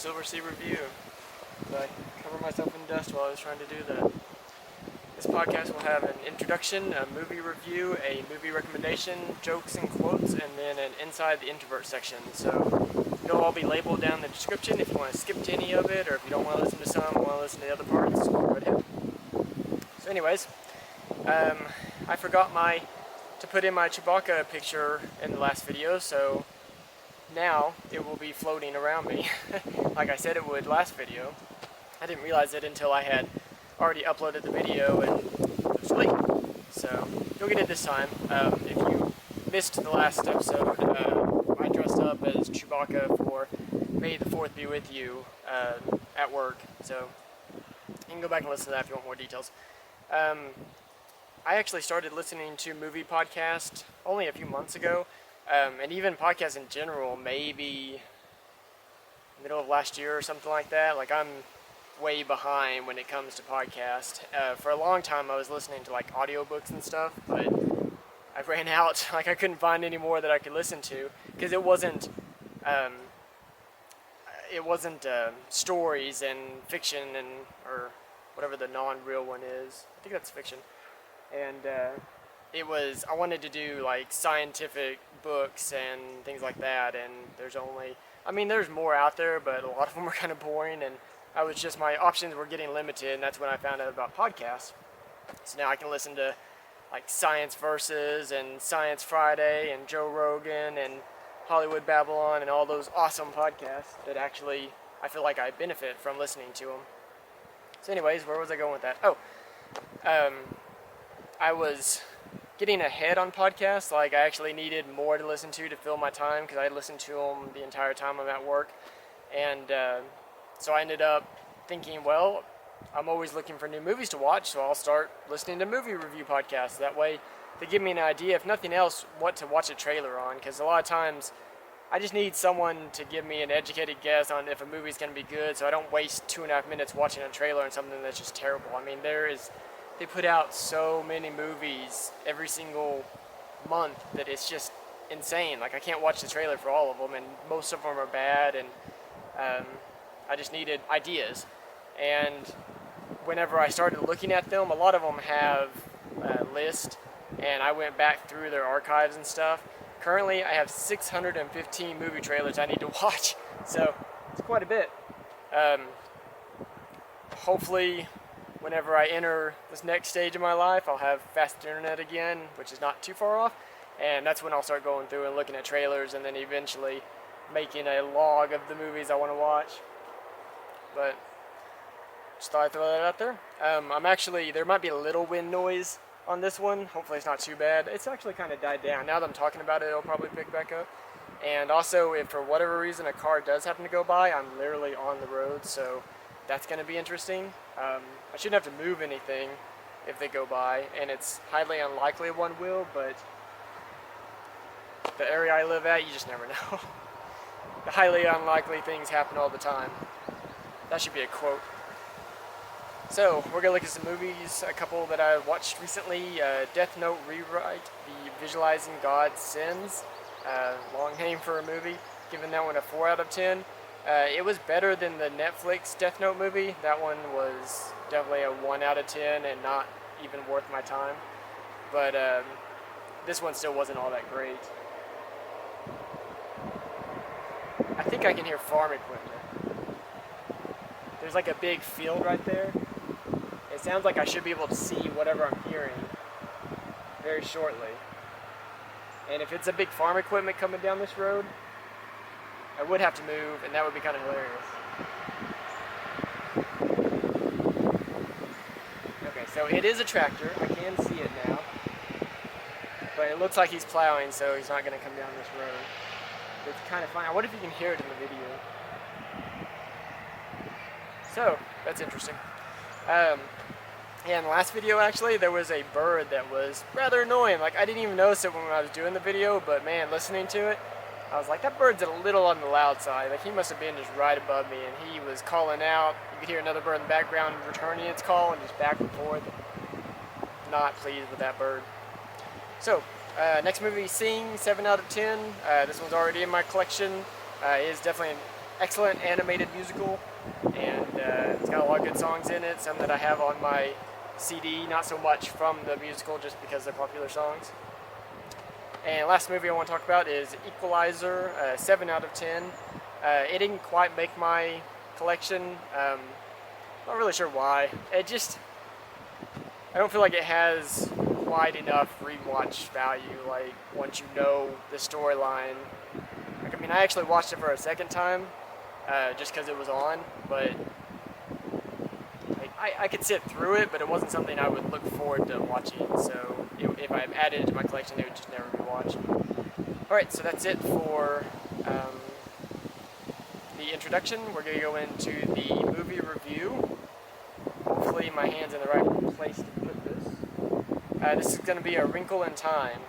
SilverC review. But I covered myself in dust while I was trying to do that. This podcast will have an introduction, a movie review, a movie recommendation, jokes and quotes, and then an Inside the Introvert section. So it'll all be labeled down in the description if you want to skip to any of it, or if you don't want to listen to some, want to listen to the other parts, go right ahead. So anyways, I forgot to put in my Chewbacca picture in the last video, so now it will be floating around me like I said it would last video. I didn't realize it until I had already uploaded the video and it was late. So you'll get it this time. If you missed the last episode, I dressed up as Chewbacca for May the 4th be with you at work. So you can go back and listen to that if you want more details. I actually started listening to movie podcasts only a few months ago, and even podcasts in general, maybe middle of last year or something like that. Like, I'm way behind when it comes to podcasts. For a long time I was listening to like audiobooks and stuff, but I ran out. Like, I couldn't find any more that I could listen to because it wasn't stories and fiction or whatever the non-real one is. I think that's fiction. And I wanted to do like scientific books and things like that, and there's more out there, but a lot of them were kind of boring, and my options were getting limited, and that's when I found out about podcasts. So now I can listen to like Science Versus and Science Friday and Joe Rogan and Hollywood Babylon and all those awesome podcasts that actually I feel like I benefit from listening to them. So anyways, where was I going with that? I was getting ahead on podcasts. Like, I actually needed more to listen to fill my time because I listened to them the entire time I'm at work. And so I ended up thinking, well, I'm always looking for new movies to watch, so I'll start listening to movie review podcasts. That way they give me an idea, if nothing else, what to watch a trailer on, because a lot of times I just need someone to give me an educated guess on if a movie's going to be good, so I don't waste 2.5 minutes watching a trailer on something that's just terrible. I mean, they put out so many movies every single month that it's just insane. Like, I can't watch the trailer for all of them, and most of them are bad, and I just needed ideas. And whenever I started looking at them, a lot of them have a list, and I went back through their archives and stuff. Currently, I have 615 movie trailers I need to watch, so it's quite a bit. Hopefully, whenever I enter this next stage of my life, I'll have fast internet again, which is not too far off, and that's when I'll start going through and looking at trailers and then eventually making a log of the movies I want to watch. But just thought I'd throw that out there. There might be a little wind noise on this one. Hopefully it's not too bad. It's actually kind of died down. Now that I'm talking about it, it'll probably pick back up. And also, if for whatever reason a car does happen to go by, I'm literally on the road, so that's going to be interesting. I shouldn't have to move anything if they go by, and it's highly unlikely one will, but the area I live at, you just never know. The highly unlikely things happen all the time. That should be a quote. So, we're going to look at some movies, a couple that I watched recently. Death Note Rewrite, the Visualizing God's Sins. Long name for a movie. Giving that one a 4 out of 10. It was better than the Netflix Death Note movie. That one was definitely a 1 out of 10 and not even worth my time. But this one still wasn't all that great. I think I can hear farm equipment. There's like a big field right there. It sounds like I should be able to see whatever I'm hearing very shortly. And if it's a big farm equipment coming down this road, I would have to move, and that would be kind of hilarious. Okay, so it is a tractor. I can see it now. But it looks like he's plowing, so he's not going to come down this road. It's kind of fun. I wonder if you can hear it in the video. So, that's interesting. In the last video, actually, there was a bird that was rather annoying. Like, I didn't even notice it when I was doing the video, but man, listening to it, I was like, that bird's a little on the loud side. Like, he must have been just right above me, and he was calling out. You could hear another bird in the background returning its call and just back and forth. Not pleased with that bird. So, next movie, Sing, 7 out of 10. This one's already in my collection. It is definitely excellent animated musical, and it's got a lot of good songs in it, some that I have on my CD, not so much from the musical just because they're popular songs. And last movie I want to talk about is Equalizer, 7 out of 10. It didn't quite make my collection, not really sure why. I don't feel like it has quite enough rewatch value, like once you know the storyline. Like, I mean, I actually watched it for a second time, just because it was on, but like, I could sit through it, but it wasn't something I would look forward to watching, so if I added it to my collection, it would just never be watched. Alright, so that's it for the introduction. We're going to go into the movie review. Hopefully my hand's in the right place to put this. This is going to be a Wrinkle in Time.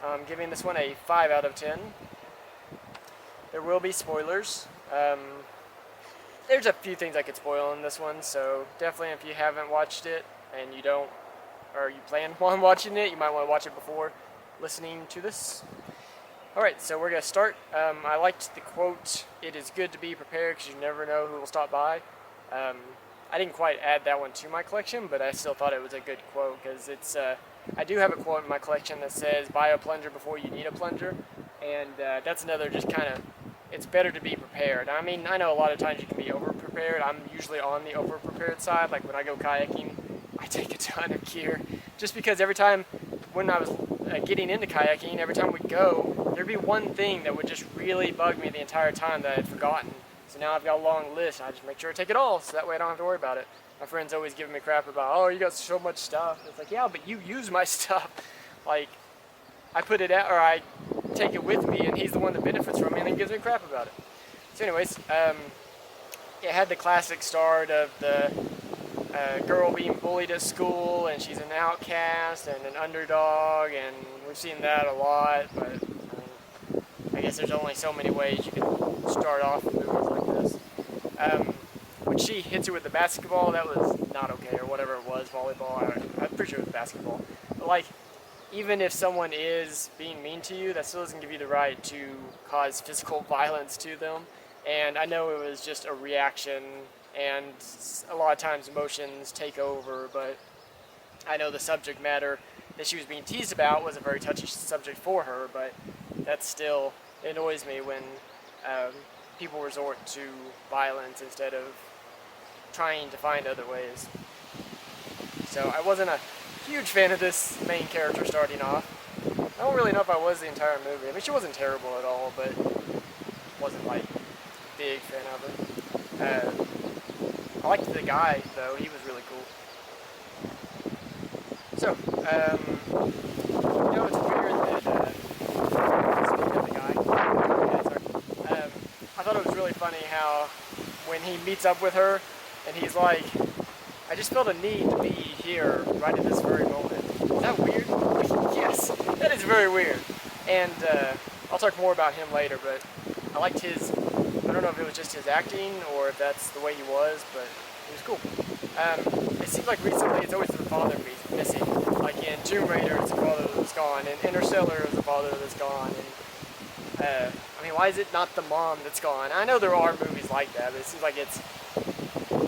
I'm giving this one a 5 out of 10. There will be spoilers. There's a few things I could spoil in this one, so definitely if you haven't watched it and you don't, or you plan on watching it, you might want to watch it before listening to this. Alright, so we're going to start. I liked the quote, "It is good to be prepared because you never know who will stop by." I didn't quite add that one to my collection, but I still thought it was a good quote because it's, I do have a quote in my collection that says, "Buy a plunger before you need a plunger," and that's another just kind of, it's better to be prepared. I mean, I know a lot of times you can be over-prepared. I'm usually on the over-prepared side. Like when I go kayaking, I take a ton of gear just because every time when I was getting into kayaking, every time we'd go, there'd be one thing that would just really bug me the entire time that I had forgotten. So now I've got a long list, and I just make sure I take it all, so that way I don't have to worry about it. My friend's always giving me crap about, "Oh, you got so much stuff." It's like, yeah, but you use my stuff. Like, I put it out, or I take it with me, and he's the one that benefits from it, and then gives me crap about it. So anyways, it had the classic start of the girl being bullied at school, and she's an outcast and an underdog, and we've seen that a lot, but I guess there's only so many ways you can start off with movies like this. When she hits her with the basketball, that was not okay, or whatever it was, volleyball, I'm pretty sure it was basketball. But like, even if someone is being mean to you, that still doesn't give you the right to cause physical violence to them. And I know it was just a reaction, and a lot of times emotions take over, but I know the subject matter that she was being teased about was a very touchy subject for her, but that still annoys me when people resort to violence instead of trying to find other ways. So I wasn't a huge fan of this main character starting off. I don't really know if I was the entire movie. I mean, she wasn't terrible at all, but wasn't like a big fan of her. I liked the guy though; he was really cool. So, you know, it's weird that speaking of the guy, I thought it was really funny how when he meets up with her and he's like, "I just felt a need to be here right at this very moment." Is that weird? Yes, that is very weird. And I'll talk more about him later, but I liked his, I don't know if it was just his acting or if that's the way he was, but he was cool. It seems like recently it's always the father missing. Like in Tomb Raider, it's the father that's gone. In Interstellar, it's the father that's gone. And I mean, why is it not the mom that's gone? I know there are movies like that, but it seems like it's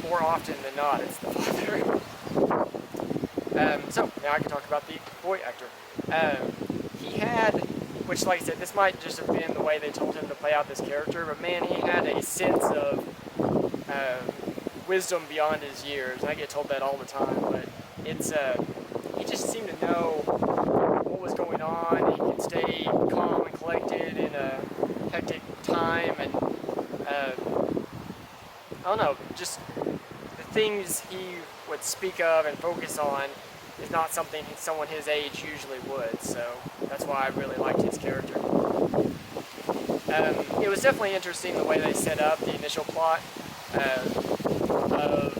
more often than not, it's the father. So, now I can talk about the boy actor. He had, which like I said, this might just have been the way they told him to play out this character, but man, he had a sense of wisdom beyond his years. I get told that all the time, but it's, he just seemed to know what was going on. He could stay calm and collected in a hectic time, and I don't know, just the things he would speak of and focus on is not something someone his age usually would, so that's why I really liked his character. It was definitely interesting the way they set up the initial plot of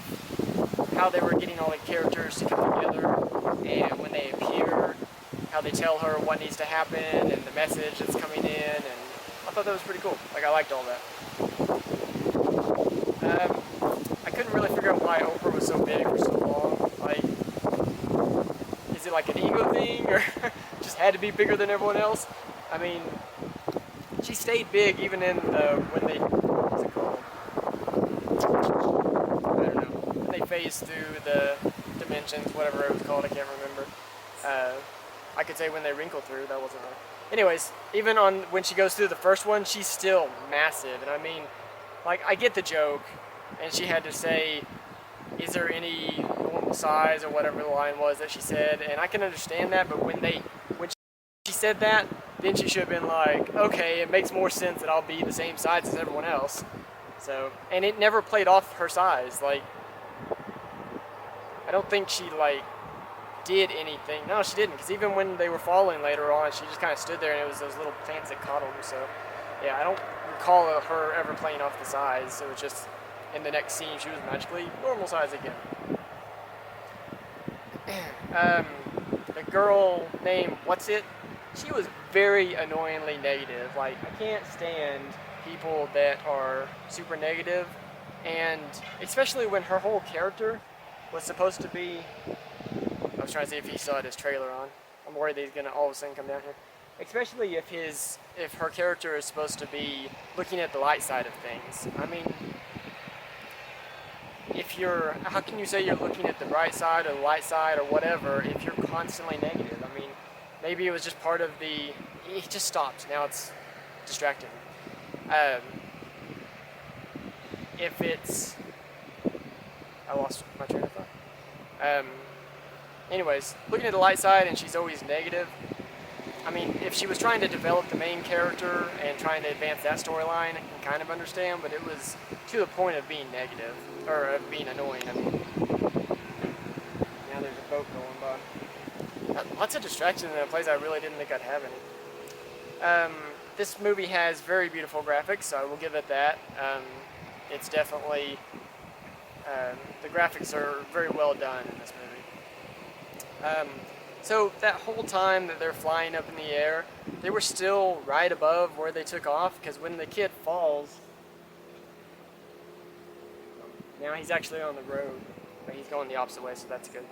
how they were getting all the characters to come together, and when they appear, how they tell her what needs to happen and the message that's coming in, and I thought that was pretty cool. Like, I liked all that. I couldn't really figure out why Oprah was so big for so long. Like, is it like an ego thing, or just had to be bigger than everyone else? I mean, she stayed big even in the, when they, what's it called? I don't know. When they phased through the dimensions, whatever it was called, I can't remember. I could say when they wrinkle through, that wasn't right. Anyways, even on when she goes through the first one, she's still massive. And I mean, like, I get the joke, and she had to say, is there any normal size, or whatever the line was that she said, and I can understand that, but when she said that, then she should have been like, okay, it makes more sense that I'll be the same size as everyone else. So, and it never played off her size. Like, I don't think she, like, did anything. No, she didn't, because even when they were falling later on, she just kind of stood there, and it was those little plants that caught them. So, yeah, I don't recall her ever playing off the size. It was just, in the next scene, she was magically normal size again. The girl named What's It? She was very annoyingly negative. Like, I can't stand people that are super negative, and especially when her whole character was supposed to be, I was trying to see if he still had his trailer on. I'm worried that he's gonna all of a sudden come down here. Especially if her character is supposed to be looking at the light side of things. I mean, how can you say you're looking at the bright side or the light side or whatever if you're constantly negative? I mean, maybe it was just part of it just stopped. Now it's distracting. I lost my train of thought. Anyways, looking at the light side and she's always negative. I mean, if she was trying to develop the main character and trying to advance that storyline, I can kind of understand, but it was to the point of being negative, or of being annoying. I mean, now there's a boat going by. Lots of distractions in a place I really didn't think I'd have any. This movie has very beautiful graphics, so I will give it that. It's definitely, the graphics are very well done in this movie. So that whole time that they're flying up in the air, they were still right above where they took off, because when the kid falls, now he's actually on the road, but he's going the opposite way, so that's good.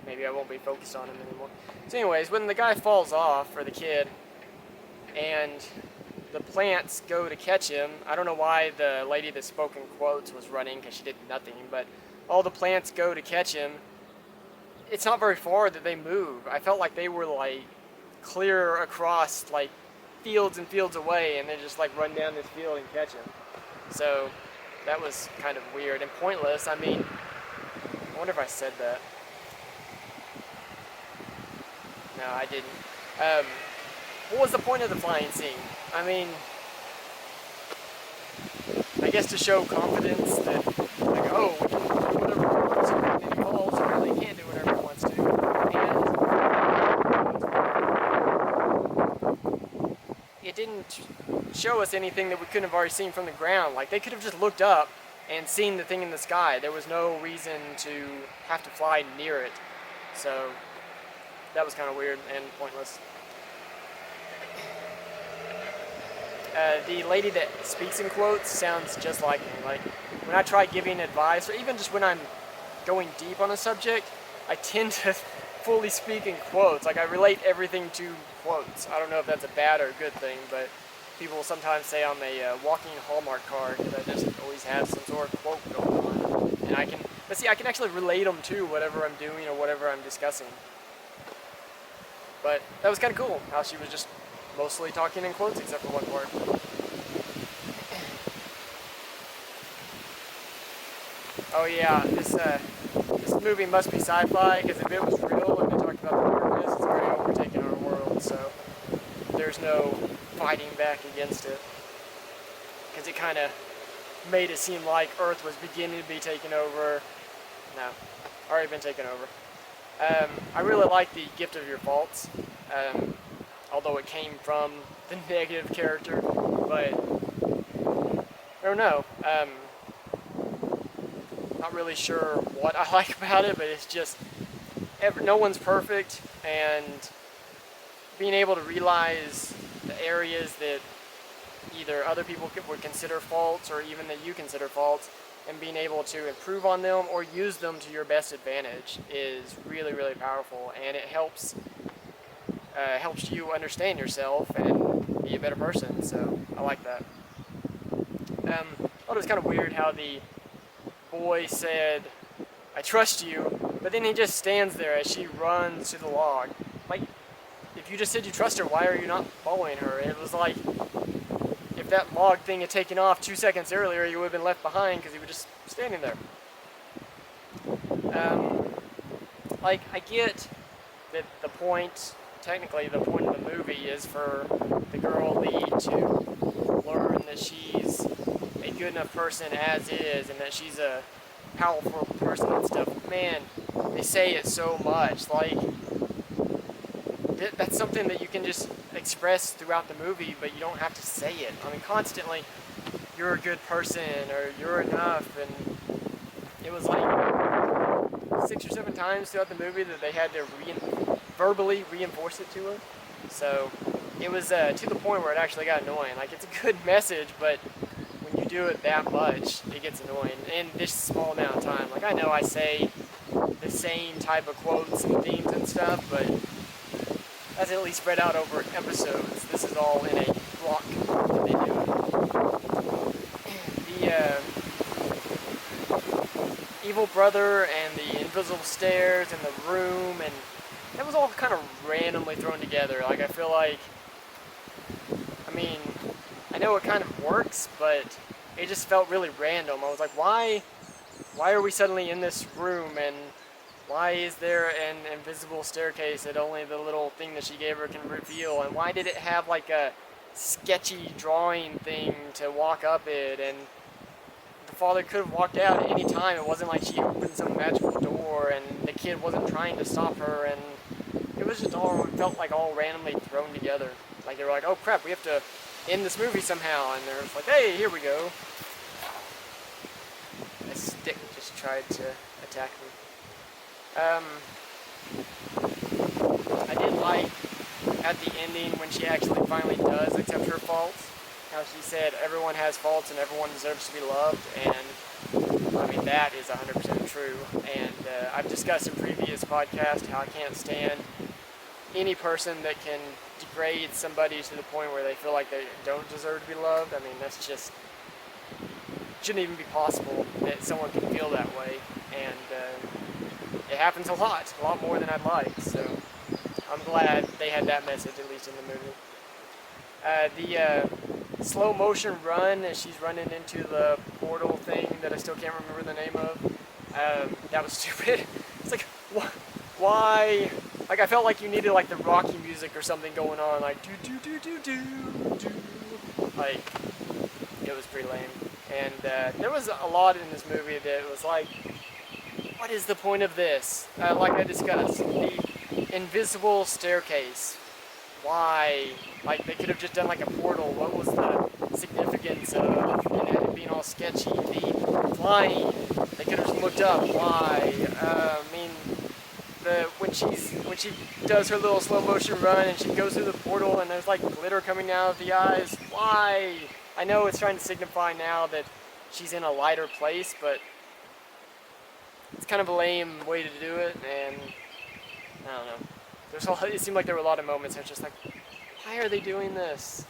Maybe I won't be focused on him anymore. So anyways, when the guy falls off, or the kid, and the plants go to catch him, I don't know why the lady that spoke in quotes was running, because she did nothing, but all the plants go to catch him. It's not very far that they move. I felt like they were like clear across like fields and fields away, and they just like run down this field and catch him. So that was kind of weird and pointless. I mean, I wonder if I said that. No, I didn't. What was the point of the flying scene? I mean, I guess to show confidence that, like, oh, we can do whatever we want to, and then he falls, and really can't do whatever he wants to. And it didn't show us anything that we couldn't have already seen from the ground. Like, they could have just looked up and seen the thing in the sky. There was no reason to have to fly near it. So that was kind of weird and pointless. The lady that speaks in quotes sounds just like me. Like, when I try giving advice, or even just when I'm going deep on a subject, I tend to fully speak in quotes. Like, I relate everything to quotes. I don't know if that's a bad or a good thing, but people sometimes say I'm a walking Hallmark card, because I just always have some sort of quote going on. And I can actually relate them to whatever I'm doing or whatever I'm discussing. But that was kind of cool, how she was just mostly talking in quotes, except for one part. Oh yeah, this movie must be sci-fi, because if it was real and they talked about the darkness, it's already overtaken our world, so there's no fighting back against it. Because it kind of made it seem like Earth was beginning to be taken over. No, already been taken over. I really like the gift of your faults. Although it came from the negative character, but I don't know. Not really sure what I like about it, but it's just no one's perfect, and being able to realize the areas that either other people would consider faults or even that you consider faults, and being able to improve on them or use them to your best advantage is really, really powerful, and it helps helps you understand yourself and be a better person. So I like that. I thought it was kind of weird how the boy said, "I trust you," but then he just stands there as she runs to the log. Like, if you just said you trust her, why are you not following her? It was like, if that log thing had taken off 2 seconds earlier, you would have been left behind because you were just standing there. Like, I get that the point, technically the point of the movie is for the girl lead to learn that she's a good enough person as is and that she's a powerful person and stuff. Man, they say it so much. Like, that's something that you can just express throughout the movie, but you don't have to say it. I mean, constantly, you're a good person, or you're enough, and it was like 6 or 7 times throughout the movie that they had to verbally reinforce it to her. So it was to the point where it actually got annoying. Like, it's a good message, but when you do it that much, it gets annoying in this small amount of time. Like, I know I say the same type of quotes and themes and stuff, but that's at least spread out over episodes. This is all in a block that they do it. The evil brother and the invisible stairs and the room, and that was all kind of randomly thrown together. Like, I feel like, I mean, I know it kind of works, but it just felt really random. I was like, why are we suddenly in this room, and why is there an invisible staircase that only the little thing that she gave her can reveal? And why did it have like a sketchy drawing thing to walk up it? And the father could have walked out at any time. It wasn't like she opened some magical door and the kid wasn't trying to stop her. And it was just all, it felt like all randomly thrown together. Like they were like, oh crap, we have to end this movie somehow. And they're just like, hey, here we go. A stick just tried to attack me. I did like at the ending when she actually finally does accept her faults, how she said everyone has faults and everyone deserves to be loved, and I mean that is 100% true. And I've discussed in previous podcasts how I can't stand any person that can degrade somebody to the point where they feel like they don't deserve to be loved. I mean, that's just shouldn't even be possible that someone can feel that way, and it happens a lot more than I'd like, so I'm glad they had that message, at least in the movie. The slow motion run as she's running into the portal thing that I still can't remember the name of, that was stupid. It's like, why? Like, I felt like you needed like the Rocky music or something going on, like do do do do do do. Like, it was pretty lame. And there was a lot in this movie that was like, what is the point of this? Like I discussed, the invisible staircase. Why? Like, they could have just done like a portal. What was the significance of it being all sketchy? The flying. They could have just looked up. Why? I mean, when she does her little slow motion run and she goes through the portal and there's like glitter coming out of the eyes. Why? I know it's trying to signify now that she's in a lighter place, but it's kind of a lame way to do it, and I don't know. It seemed like there were a lot of moments I was just like, why are they doing this?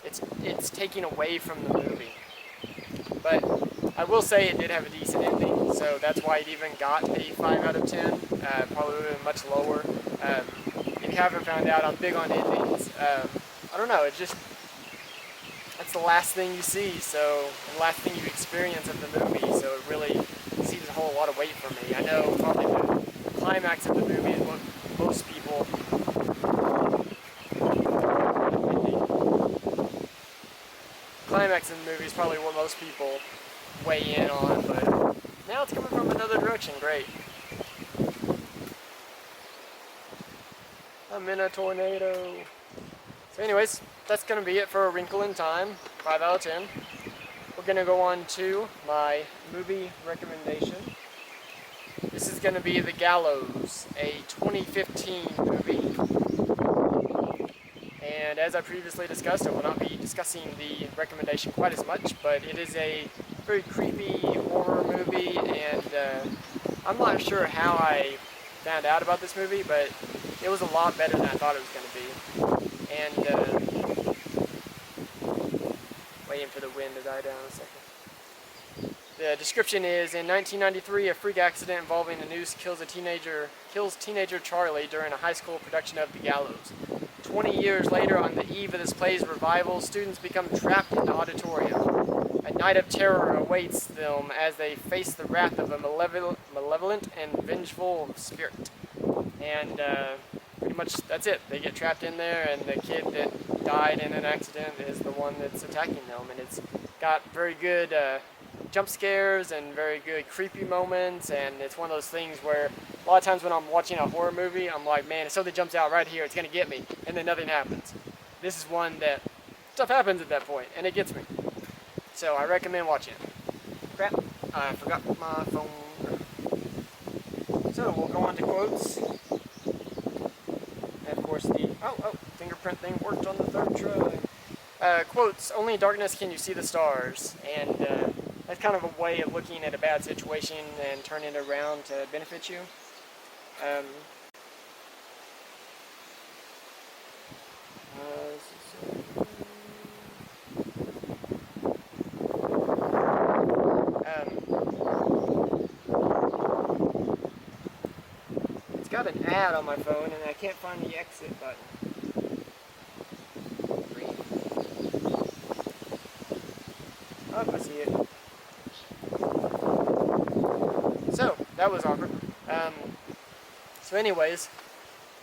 It's taking away from the movie. But I will say it did have a decent ending, so that's why it even got a 5 out of 10. Probably would have been much lower. If you haven't found out, I'm big on endings. I don't know, that's the last thing you see, so, and the last thing you experience of the movie, so it really seems a whole lot of weight for me. I know probably the climax of the movie is what most people weigh in on, but now it's coming from another direction. Great. I'm in a tornado. So anyways, that's going to be it for A Wrinkle in Time, 5 out of 10. We're going to go on to my movie recommendation. This is going to be The Gallows, a 2015 movie. And as I previously discussed, I will not be discussing the recommendation quite as much, but it is a very creepy horror movie, and I'm not sure how I found out about this movie, but it was a lot better than I thought it was going to be. And waiting for the wind to die down a second. The description is, in 1993, a freak accident involving a noose kills teenager Charlie during a high school production of The Gallows. 20 years later, on the eve of this play's revival, students become trapped in the auditorium. A night of terror awaits them as they face the wrath of a malevolent and vengeful spirit. And pretty much that's it. They get trapped in there, and the kid that died in an accident is the one that's attacking them. And it's got very good jump scares and very good creepy moments, and it's one of those things where a lot of times when I'm watching a horror movie, I'm like, man, if something jumps out right here, it's going to get me, and then nothing happens. This is one that stuff happens at that point, and it gets me. So I recommend watching it. Crap, I forgot my phone. So we'll go on to quotes. And of course the, fingerprint thing worked on the third try. Quotes, only in darkness can you see the stars, and that's kind of a way of looking at a bad situation and turning it around to benefit you. It's got an ad on my phone and I can't find the exit button. Oh, I see it. So, that was awkward. So anyways,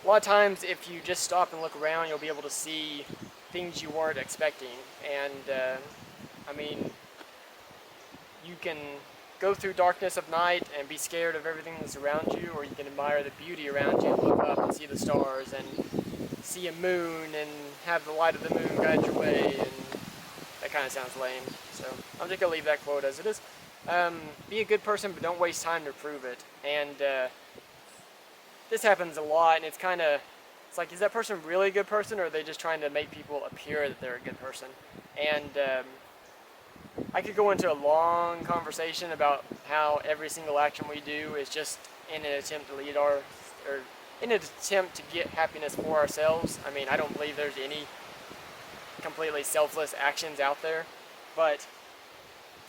a lot of times if you just stop and look around, you'll be able to see things you weren't expecting. And, I mean, you can go through darkness of night and be scared of everything that's around you, or you can admire the beauty around you and look up and see the stars and see a moon and have the light of the moon guide your way, and that kind of sounds lame. So I'm just going to leave that quote as it is. Be a good person, but don't waste time to prove it. And this happens a lot, and it's like, is that person really a good person, or are they just trying to make people appear that they're a good person? And I could go into a long conversation about how every single action we do is just in an attempt to in an attempt to get happiness for ourselves. I mean, I don't believe there's any completely selfless actions out there, but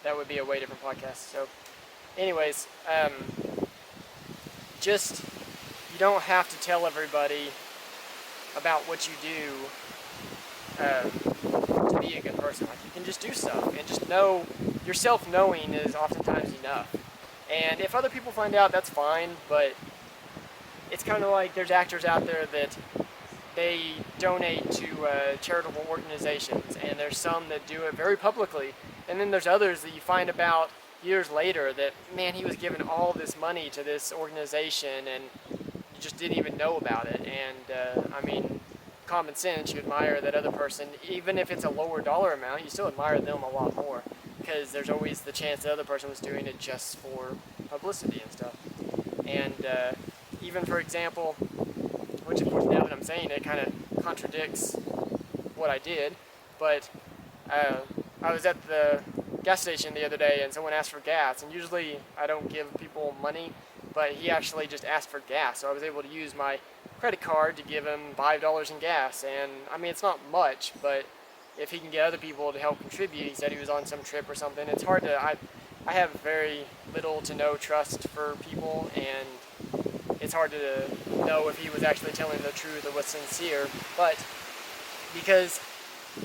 that would be a way different podcast. So anyways, just, you don't have to tell everybody about what you do to be a good person. Like, you can just do stuff, and just know, your self-knowing is oftentimes enough. And if other people find out, that's fine, but it's kind of like there's actors out there that they donate to charitable organizations, and there's some that do it very publicly, and then there's others that you find about years later that, man, he was giving all this money to this organization and you just didn't even know about it. And I mean, common sense, you admire that other person, even if it's a lower dollar amount, you still admire them a lot more, because there's always the chance the other person was doing it just for publicity and stuff. And even, for example, which of course now that I'm saying it kind of contradicts what I did, but I was at the gas station the other day and someone asked for gas, and usually I don't give people money, but he actually just asked for gas, so I was able to use my credit card to give him $5 in gas. And I mean, it's not much, but if he can get other people to help contribute, he said he was on some trip or something. It's hard to, I have very little to no trust for people, and it's hard to know if he was actually telling the truth or was sincere. But because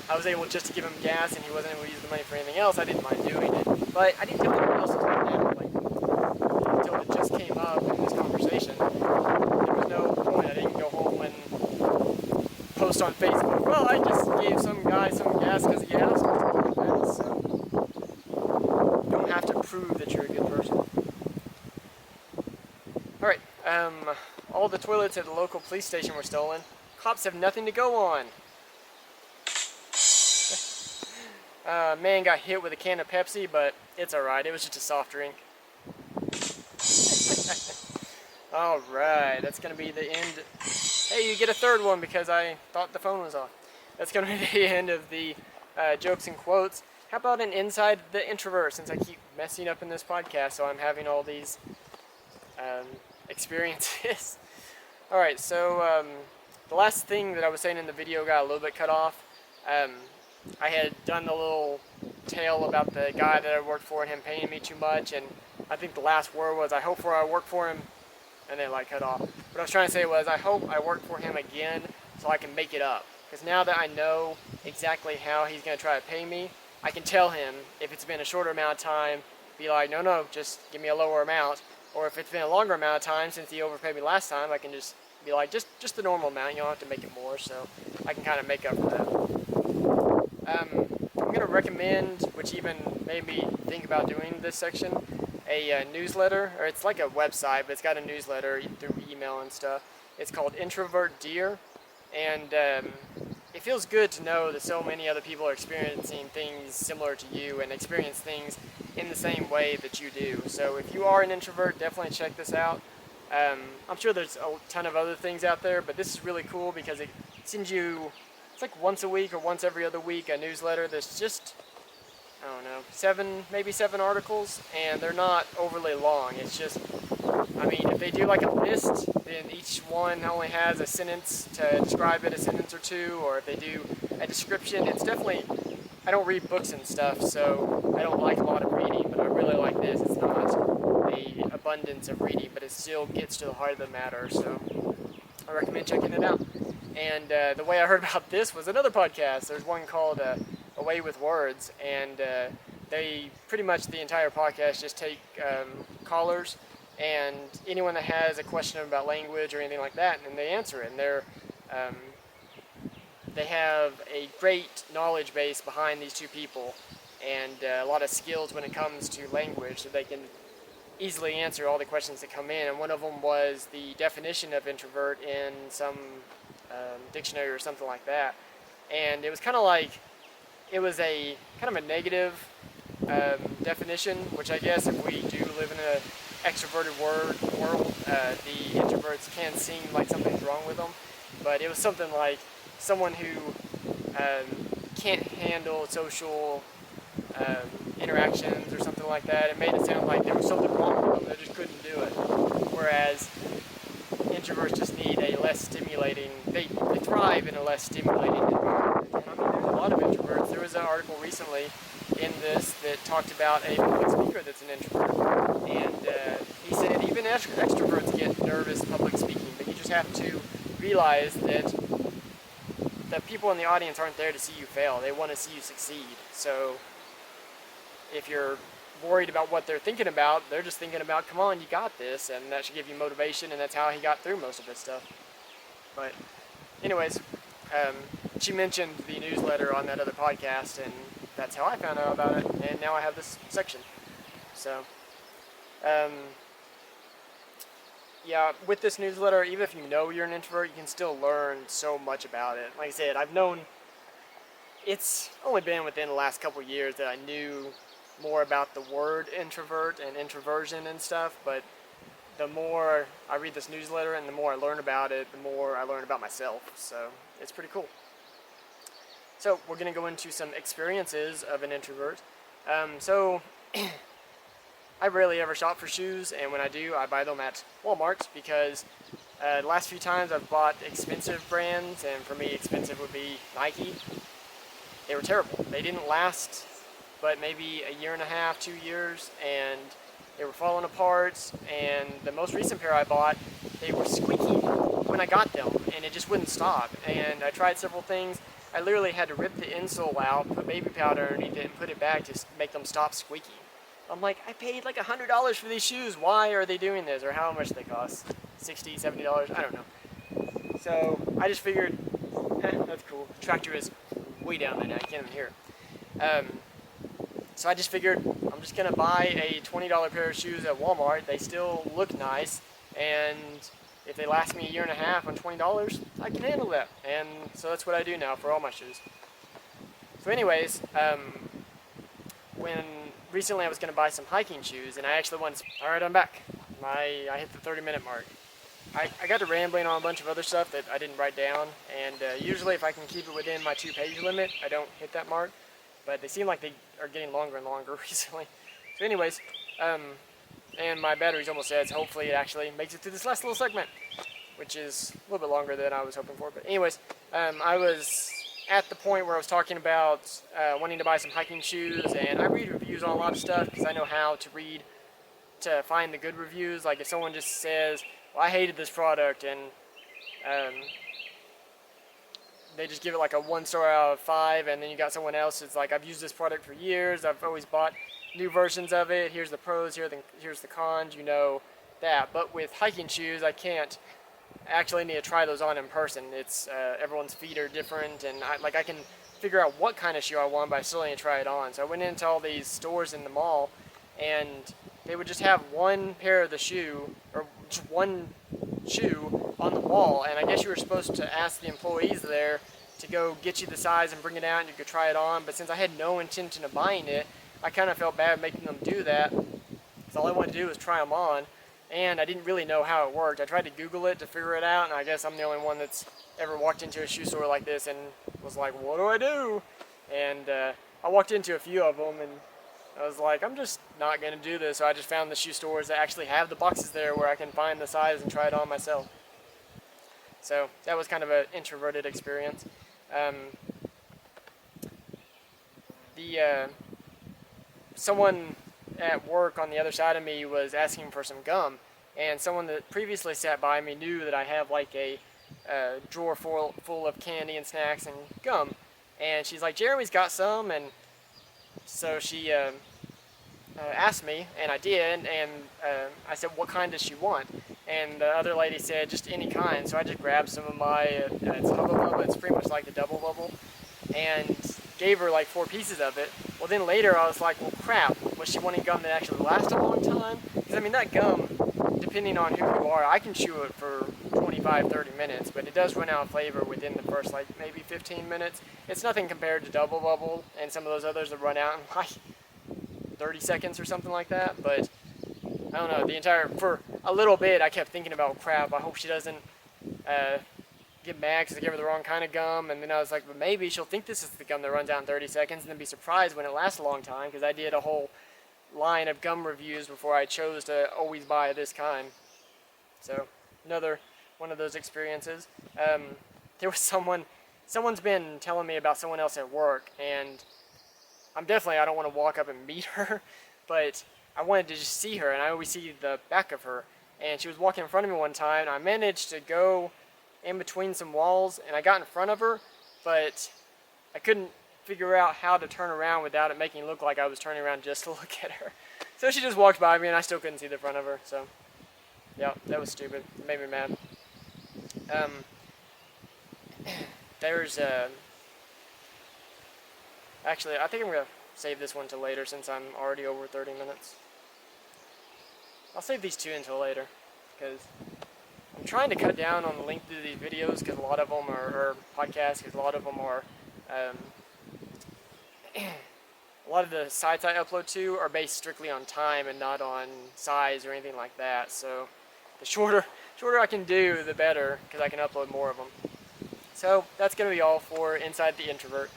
I was able just to give him gas and he wasn't able to use the money for anything else, I didn't mind doing it. But I didn't tell anyone else until now, like, until it just came up in this conversation. There was no point. I didn't go home and post on Facebook, well, I just gave some guy some gas because he asked me to. So you don't have to prove that you're a good person. Alright, all the toilets at the local police station were stolen. Cops have nothing to go on. Man got hit with a can of Pepsi, but it's alright, it was just a soft drink. Alright, that's going to be the end. Hey, you get a third one because I thought the phone was off. That's going to be the end of the jokes and quotes. How about an Inside the Introvert, since I keep messing up in this podcast, so I'm having all these experiences. Alright, so the last thing that I was saying in the video got a little bit cut off. I had done the little tale about the guy that I worked for and him paying me too much, and I think the last word was, I hope for I work for him, and then like cut off. What I was trying to say was, I hope I work for him again so I can make it up. Because now that I know exactly how he's going to try to pay me, I can tell him if it's been a shorter amount of time, be like, no, just give me a lower amount. Or if it's been a longer amount of time since he overpaid me last time, I can just be like, just the normal amount. You don't have to make it more, so I can kind of make up for that. I'm going to recommend, which even made me think about doing this section, a newsletter, or it's like a website, but it's got a newsletter through email and stuff. It's called Introvert Dear, and it feels good to know that so many other people are experiencing things similar to you and experience things in the same way that you do. So if you are an introvert, definitely check this out. I'm sure there's a ton of other things out there, but this is really cool because it sends you, it's like once a week or once every other week, a newsletter that's just, I don't know, maybe seven articles, and they're not overly long. It's just, I mean, if they do like a list, then each one only has a sentence to describe it, a sentence or two, or if they do a description, it's definitely, I don't read books and stuff, so I don't like a lot of reading, but I really like this. It's not the abundance of reading, but it still gets to the heart of the matter, so I recommend checking it out. And the way I heard about this was another podcast. There's one called A Way with Words, and they pretty much the entire podcast just take callers and anyone that has a question about language or anything like that, and they answer it. And they have a great knowledge base behind these two people, and a lot of skills when it comes to language, so they can easily answer all the questions that come in. And one of them was the definition of introvert in some dictionary or something like that. And it was kind of like, it was a kind of a negative definition, which I guess if we do live in an extroverted world, the introverts can seem like something's wrong with them. But it was something like someone who can't handle social interactions or something like that. It made it sound like there was something wrong with them, they just couldn't do it. Whereas introverts just need a less stimulating, they thrive in a less stimulating environment. And I mean, there's a lot of introverts. There was an article recently in this that talked about a public speaker that's an introvert. And he said even extroverts get nervous public speaking, but you just have to realize that the people in the audience aren't there to see you fail. They want to see you succeed. So if you're worried about what they're thinking about, they're just thinking about, come on, you got this, and that should give you motivation, and that's how he got through most of his stuff. But anyways, she mentioned the newsletter on that other podcast, and that's how I found out about it, and now I have this section. So yeah, with this newsletter, even if you know you're an introvert, you can still learn so much about it. Like I said, it's only been within the last couple years that I knew more about the word introvert and introversion and stuff, but the more I read this newsletter and the more I learn about it, the more I learn about myself, so it's pretty cool. So we're going to go into some experiences of an introvert. So I rarely ever shop for shoes, and when I do, I buy them at Walmart, because the last few times I've bought expensive brands, and for me expensive would be Nike. They were terrible. They didn't last but maybe a year and a half, 2 years, and they were falling apart. And the most recent pair I bought, they were squeaking when I got them, and it just wouldn't stop. And I tried several things. I literally had to rip the insole out, put baby powder underneath it, and put it back to make them stop squeaking. I'm like, I paid like $100 for these shoes. Why are they doing this? Or how much they cost? $60, $70? I don't know. So I just figured, that's cool. The tractor is way down there now. You can't even hear it. So I just figured I'm just going to buy a $20 pair of shoes at Walmart. They still look nice, and if they last me a year and a half on $20, I can handle that. And so that's what I do now for all my shoes. So anyways, when recently I was going to buy some hiking shoes, and I actually went, alright, I'm back. I hit the 30-minute mark. I got to rambling on a bunch of other stuff that I didn't write down, and usually if I can keep it within my 2-page limit, I don't hit that mark. But they seem like they are getting longer and longer recently. So anyways, and my battery's almost dead, so hopefully it actually makes it through this last little segment, which is a little bit longer than I was hoping for. But anyways, I was at the point where I was talking about wanting to buy some hiking shoes, and I read reviews on a lot of stuff because I know how to read to find the good reviews. Like if someone just says, well, I hated this product, and they just give it like a 1 star out of 5, and then you got someone else that's like, I've used this product for years, I've always bought new versions of it, here's the pros, here's the cons, you know that. But with hiking shoes, I can't actually need to try those on in person. It's everyone's feet are different, and I can figure out what kind of shoe I want, but I still need to try it on. So I went into all these stores in the mall, and they would just have one pair of the shoe, or just one shoe on the wall, and I guess you were supposed to ask the employees there to go get you the size and bring it out and you could try it on. But since I had no intention of buying it, I kind of felt bad making them do that, because all I wanted to do was try them on, and I didn't really know how it worked. I tried to Google it to figure it out, and I guess I'm the only one that's ever walked into a shoe store like this and was like, what do I do? And I walked into a few of them, and I was like, I'm just not going to do this. So I just found the shoe stores that actually have the boxes there where I can find the size and try it on myself. So that was kind of an introverted experience. Someone at work on the other side of me was asking for some gum, and someone that previously sat by me knew that I have like a drawer full of candy and snacks and gum, and she's like, Jeremy's got some, and so she asked me, and I did, and I said, what kind does she want? And the other lady said, just any kind. So I just grabbed some of my, it's Hubba Bubba, it's pretty much like the Double Bubble, and gave her like 4 pieces of it. Well, then later I was like, well, crap, was she wanting gum that actually lasts a long time? Because I mean, that gum, depending on who you are, I can chew it for 25-30 minutes, but it does run out of flavor within the first like maybe 15 minutes. It's nothing compared to Double Bubble and some of those others that run out in like 30 seconds or something like that. But I don't know, for a little bit I kept thinking about, crap, I hope she doesn't get mad because I gave her the wrong kind of gum. And then I was like, but maybe she'll think this is the gum that runs out in 30 seconds and then be surprised when it lasts a long time, because I did a whole line of gum reviews before I chose to always buy this kind. So another one of those experiences. There was someone's been telling me about someone else at work, and I don't want to walk up and meet her, but I wanted to just see her, and I always see the back of her. And she was walking in front of me one time, and I managed to go in between some walls, and I got in front of her, but I couldn't figure out how to turn around without it making it look like I was turning around just to look at her. So she just walked by me, and I still couldn't see the front of her. So yeah, that was stupid. It made me mad. There's actually, I think I'm gonna save this one till later since I'm already over 30 minutes. I'll save these 2 until later, because I'm trying to cut down on the length of these videos, because a lot of them are podcasts, because a lot of them are a lot of the sites I upload to are based strictly on time and not on size or anything like that. So the shorter I can do, the better, because I can upload more of them. So that's going to be all for Inside the Introvert.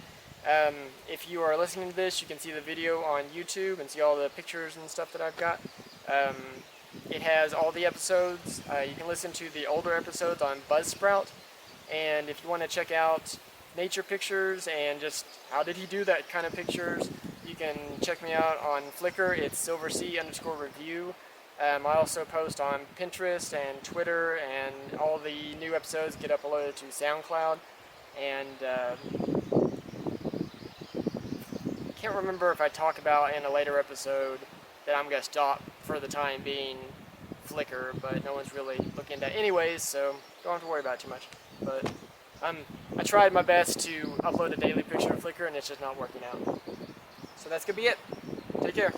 If you are listening to this, you can see the video on YouTube and see all the pictures and stuff that I've got. It has all the episodes. You can listen to the older episodes on Buzzsprout. And if you want to check out nature pictures and just how did he do that kind of pictures, you can check me out on Flickr. It's SilverC_review. I also post on Pinterest and Twitter, and all the new episodes get uploaded to SoundCloud. And can't remember if I talk about in a later episode that I'm going to stop for the time being Flickr, but no one's really looking at that anyways, so don't have to worry about it too much. But I tried my best to upload a daily picture of Flickr, and it's just not working out. So that's going to be it. Take care.